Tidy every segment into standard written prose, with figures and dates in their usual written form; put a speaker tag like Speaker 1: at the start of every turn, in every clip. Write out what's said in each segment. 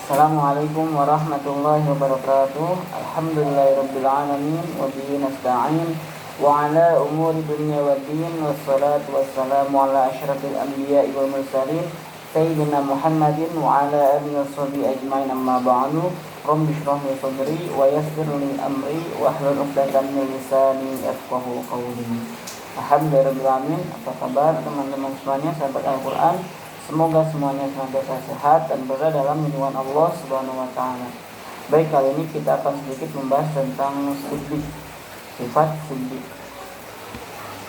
Speaker 1: Assalamualaikum warahmatullahi wabarakatuh. Alhamdulillahirabbil alamin wa bihi nasta'in wa ala umuri dunya waddin wassalatu wassalamu ala asyrafil anbiya'i wal mursalin sayyidina Muhammadin wa ala alihi washabihi ajmain amma ba'du. Rabbi shrah li sadri wa yassir li amri wa hlul 'uqdatam min lisani yafqahu qawli. Alhamdulillahirabbil alamin. Apa kabar teman-teman semuanya, sahabat Al-Qur'an? Semoga semuanya senantiasa sehat dan berada dalam lindungan Allah Subhanahu wa taala. Baik, kali ini kita akan sedikit membahas tentang siddiq, sifat siddiq.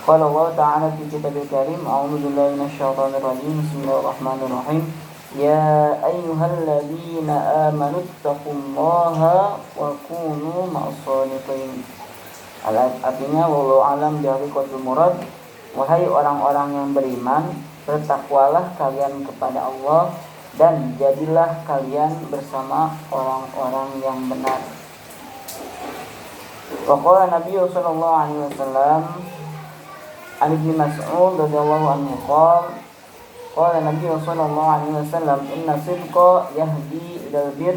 Speaker 1: Qala Allah Ta'ala fi Kitabil Karim, a'udzu billahi minasyaitonir rajim. Bismillahirrahmanirrahim. Ya ayyuhalladzina amanu taqullaha wa kunu ma'as-shadiqin. Artinya wallahu alam bi haqiqatil murad. Wahai orang-orang yang beriman, bertakwalah kalian kepada Allah dan jadilah kalian bersama orang-orang yang benar. Wa qala Nabi sallallahu alaihi wasallam an Ibnu Mas'ud radhiyallahu anhu qala Nabi sallallahu alaihi wasallam inna sidqa yahdi ilal bir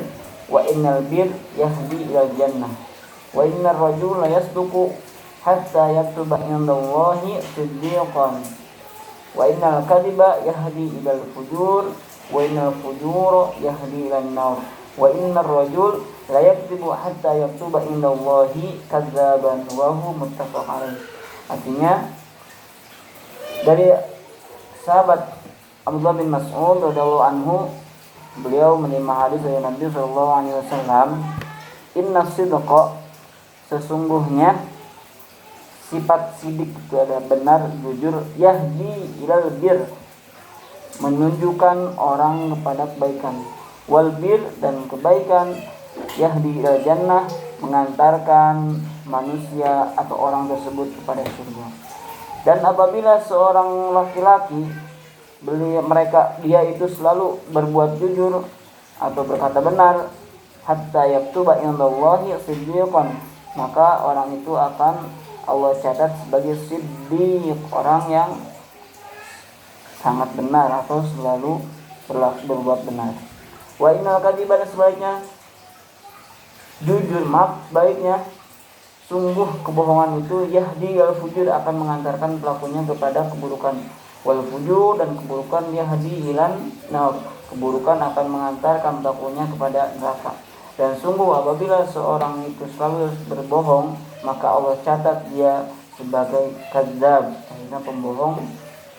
Speaker 1: wa innal bir yahdi ilal jannah wa innar rajula yasduqu hatta yaktuba indallahi siddiqan wa innal kadhiba yahdi ilal fujur wa innal fujura yahdi ilan nar wa innar rajul la yakdzibu hatta yaktuba indallahi kadzaban wa huwa muttafaq alaih. Artinya dari sahabat Abdullah bin Mas'ud radhiyallahu anhu, beliau menerima hadis dari Nabi sallallahu alaihi wasallam, inna sidqa, sesungguhnya sifat sidik itu adalah benar, jujur, yahdi ilal bir, menunjukkan orang kepada kebaikan, wal bir, dan kebaikan, yahdi ilal jannah, mengantarkan manusia atau orang tersebut kepada surga. Dan apabila seorang laki-laki dia itu selalu berbuat jujur atau berkata benar, hatta yaktuba indallahi siddiqan, maka orang itu akan Allah catat sebagai siddiq, orang yang sangat benar atau selalu berbuat benar. Wa innal kadhiba, sebaliknya jujur, baiknya sungguh kebohongan itu yahdi al fujur, akan mengantarkan pelakunya kepada keburukan. Wal fujur, dan keburukan yahdi ilan nar, keburukan akan mengantarkan pelakunya kepada neraka. Dan sungguh apabila seorang itu selalu berbohong, maka Allah catat dia sebagai kadzab, artinya pembohong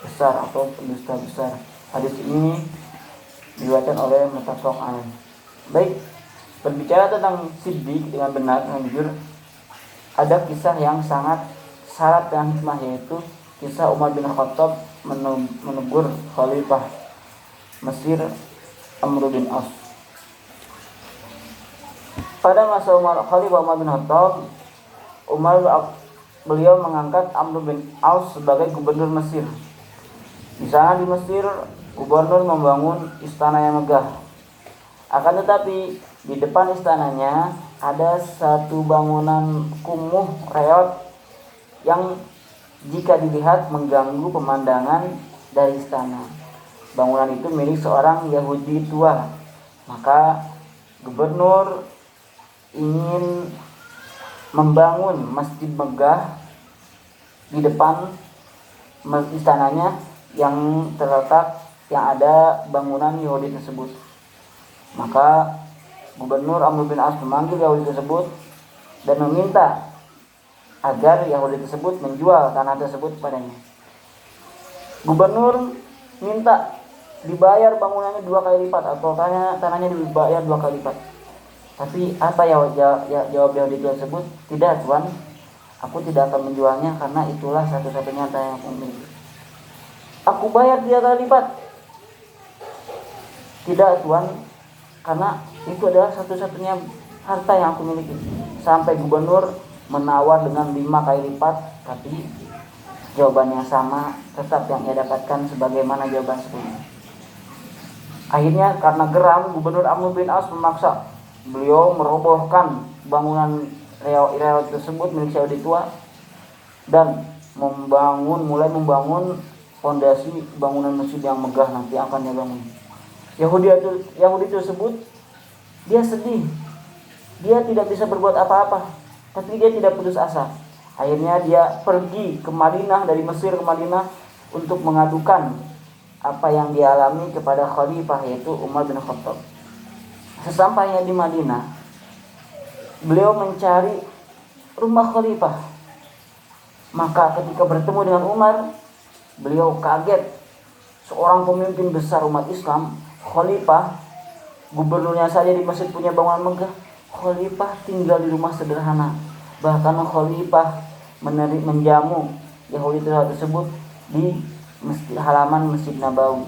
Speaker 1: besar atau pendusta besar. Hadis ini diriwayatkan oleh Muttafaq alaih. Baik, berbicara tentang siddiq dengan benar dan jujur, ada kisah yang sangat syarat dengan hikmah, yaitu kisah Umar bin Khattab menegur Khalifah Mesir Amr bin As. Pada masa Khalifah Umar bin Khattab, beliau mengangkat Amr bin Aus sebagai gubernur Mesir. Di sana di Mesir, gubernur membangun istana yang megah. Akan tetapi di depan istananya ada satu bangunan kumuh reot yang jika dilihat mengganggu pemandangan dari istana. Bangunan itu milik seorang Yahudi tua. Maka gubernur ingin membangun masjid megah di depan istananya yang ada bangunan Yahudi tersebut. Maka Gubernur Amr bin As memanggil Yahudi tersebut dan meminta agar Yahudi tersebut menjual tanah tersebut padanya. Gubernur minta dibayar bangunannya 2 kali lipat, atau tanahnya dibayar 2 kali lipat. Tapi apa jawab Yahudi tersebut? Tidak, Tuan, aku tidak akan menjualnya karena itulah satu-satunya tanah yang aku miliki. Aku bayar 3 kali lipat. Tidak, Tuan, karena itu adalah satu-satunya harta yang aku miliki. Sampai gubernur menawar dengan 5 kali lipat, tapi jawaban yang sama tetap yang ia dapatkan sebagaimana jawaban sebelumnya. Akhirnya karena geram, Gubernur Amr bin As memaksa. Beliau merobohkan bangunan reot tersebut milik Yahudi tua dan mulai membangun fondasi bangunan masjid yang megah nanti akan dibangun. Yahudi tersebut Dia sedih, dia tidak bisa berbuat apa-apa, tapi dia tidak putus asa. Akhirnya dia pergi ke Madinah, dari Mesir ke Madinah untuk mengadukan apa yang dia alami kepada khalifah, yaitu Umar bin Khattab. Sesampainya di Madinah, beliau mencari rumah khalifah. Maka ketika bertemu dengan Umar, beliau kaget. Seorang pemimpin besar umat Islam, khalifah, gubernurnya saja di Mesir punya bangunan megah, khalifah tinggal di rumah sederhana. Bahkan khalifah menjamu Yahudi tersebut di halaman Masjid Nabawi.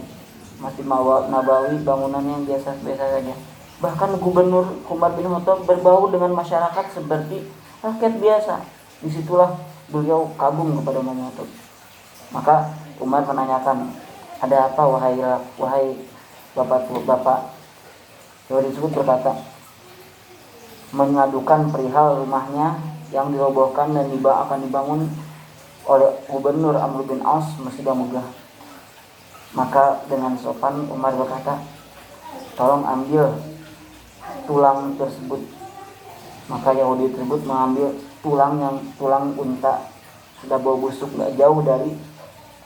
Speaker 1: Masjid Nabawi bangunan yang biasa-biasa saja. Bahkan gubernur Umar bin Khattab berbaur dengan masyarakat seperti rakyat biasa. Disitulah beliau kagum kepada Umar bin Khattab. Maka Umar menanyakan, ada apa wahai bapak? Yahudi tersebut berkata, mengadukan perihal rumahnya yang dirobohkan dan akan dibangun oleh gubernur Amr bin Aus, Masjid megah. Maka dengan sopan Umar berkata, tolong ambil tulang tersebut. Maka Yahudi tersebut mengambil tulang unta sudah bau busuk, gak jauh dari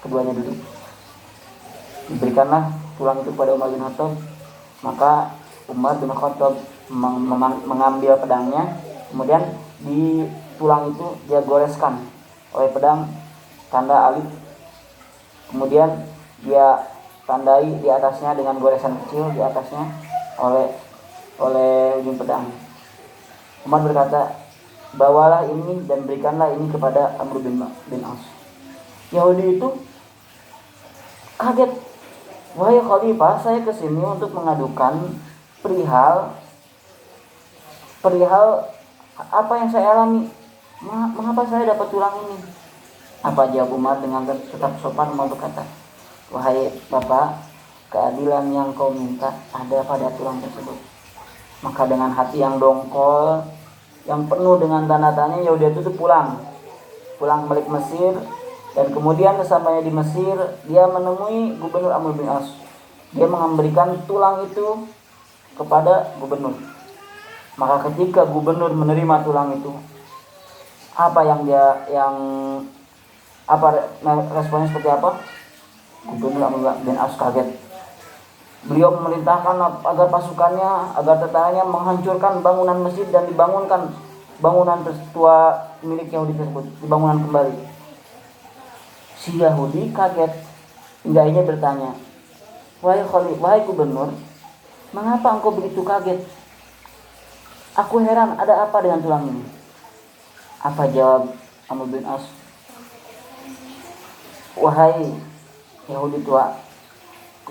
Speaker 1: keduanya duduk. Diberikanlah tulang itu pada Umar bin Khattab. Maka Umar bin Khattab mengambil pedangnya, kemudian di tulang itu dia goreskan oleh pedang tanda alif. Kemudian dia tandai di atasnya dengan goresan kecil di atasnya oleh ujung pedang. Umar berkata, bawalah ini dan berikanlah ini kepada Amr bin As. Yahudi itu kaget, wahai khalifah, saya kesini untuk mengadukan perihal apa yang saya alami. Mengapa saya dapat tulang ini? Apa jawab Umar dengan tetap sopan? Umar berkata, wahai bapak, keadilan yang kau minta ada pada tulang tersebut. Maka dengan hati yang dongkol, yang penuh dengan tanda tanya, Yahudi itu pulang balik Mesir. Dan kemudian sesampainya di Mesir, dia menemui gubernur Amr bin As. Dia memberikan tulang itu kepada gubernur. Maka ketika gubernur menerima tulang itu, responnya seperti apa? Gubernur Amr bin As kaget. Beliau memerintahkan agar pasukannya, agar tentaranya menghancurkan bangunan masjid dan dibangunkan bangunan tua milik Yahudi tersebut, dibangunan kembali. Si Yahudi kaget, hingga akhirnya bertanya, wahai gubernur, mengapa engkau begitu kaget? Aku heran, ada apa dengan tulang ini? Apa jawab Amr bin As? Wahai Yahudi tua,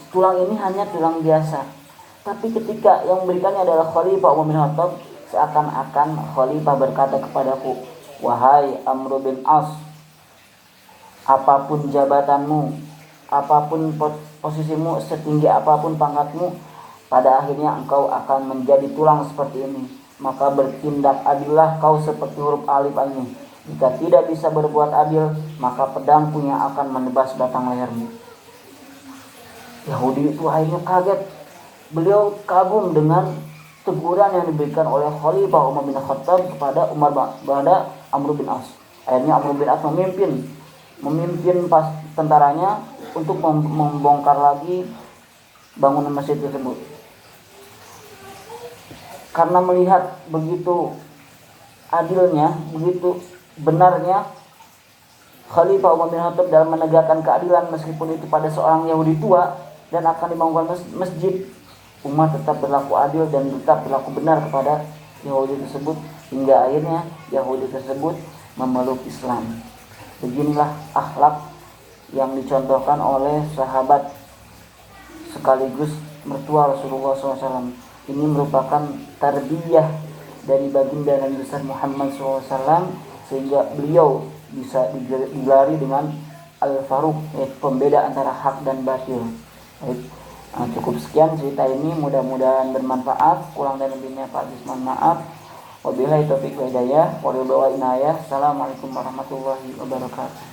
Speaker 1: tulang ini hanya tulang biasa. Tapi ketika yang memberikannya adalah Khalifah Umar bin Khattab, seakan-akan Khalifah berkata kepadaku, wahai Amr bin As, apapun jabatanmu, apapun posisimu, setinggi apapun pangkatmu, pada akhirnya engkau akan menjadi tulang seperti ini. Maka bertindak adillah kau seperti huruf alif ini. Jika tidak bisa berbuat adil, maka pedangku yang akan menebas batang lehermu. Yahudi itu akhirnya kaget. Beliau kagum dengan teguran yang diberikan oleh Khalifah Umar bin Khattab kepada Amr bin As. Akhirnya Amr bin As memimpin tentaranya untuk membongkar lagi bangunan masjid tersebut. Karena melihat begitu adilnya, begitu benarnya Khalifah Umar bin Khattab dalam menegakkan keadilan meskipun itu pada seorang Yahudi tua dan akan dibangunkan masjid, Umar tetap berlaku adil dan tetap berlaku benar kepada Yahudi tersebut, hingga akhirnya Yahudi tersebut memeluk Islam. Beginilah akhlak yang dicontohkan oleh sahabat sekaligus mertua Rasulullah SAW. Ini merupakan tarbiyah dari baginda Nabi besar Muhammad SAW, sehingga beliau bisa digelari dengan Al-Faruq, yaitu pembeda antara hak dan batil. Baik, cukup sekian cerita ini, mudah-mudahan bermanfaat. Kurang dan lebihnya Pak Aziz mohon maaf. Wabillahi taufiq wal hidayah, wallahu a'lam. Assalamualaikum warahmatullahi wabarakatuh.